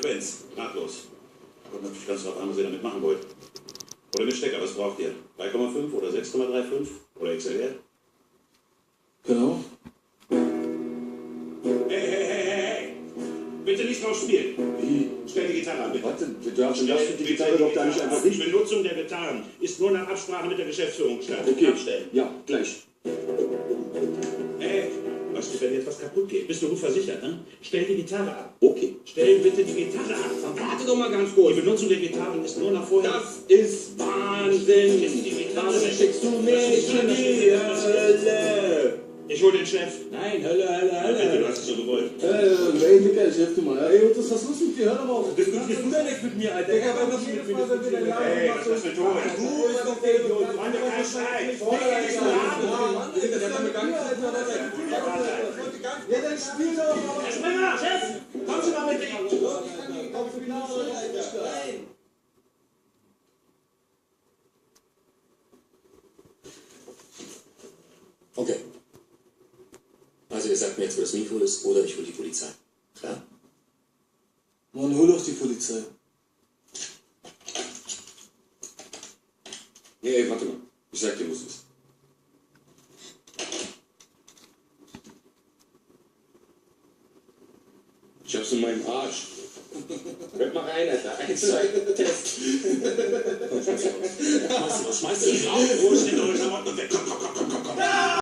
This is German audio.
Frequenz, nahtlos. Kommt natürlich ganz drauf an, was ihr damit machen wollt. Oder mit Stecker, was braucht ihr? 3,5 oder 6,35 oder XLR? Genau. Hey! Bitte nicht drauf spielen. Wie? Stell die Gitarre an, bitte. Warte, du darfst die Gitarre doch da nicht einfach Die nicht. Benutzung der Gitarren ist nur nach Absprache mit der Geschäftsführung gestattet. Okay. Abstellen. Ja, gleich. Hey, was ist, wenn jetzt was kaputt geht? Bist du gut versichert, ne? Stell die Gitarre ab. Okay. Stell bitte die Gitarre ab. Warte doch mal ganz kurz. Die Benutzung der Gitarren ist nur nach vorher. Das ist Wahnsinn. Die Gitarre Warum schickst du mich in die Hölle? Ich hol den Chef. Nein, Hölle, Hölle, Bitte, du Hölle. hast es so gewollt. Ey, Digga, Chef, du mal. Ey, was ist das los mit dir? Hör doch mal auf. Diskutierst du denn nicht mit mir, Alter? Digga, wenn das jedes Mal, wenn wir den Laden Hey, was machen. ist das für Ton? Du bist doch der Idiot. Mann, du kannst schreien. Ja, dann spiel doch. Herr Springer, Chef, kommen Sie mal mit ihm. Okay. Also ihr sagt mir jetzt, wo das Mikro ist, oder ich hole die Polizei. Klar? Mann, hol doch die Polizei. Nee, warte mal. Ich sag dir, wo es ist. Ich hab's in meinem Arsch. Hört mal rein, Alter. 1, 2, Test. Schmeiß dich raus! Wo ist denn eure Klamotten? Komm, komm, komm, komm, komm.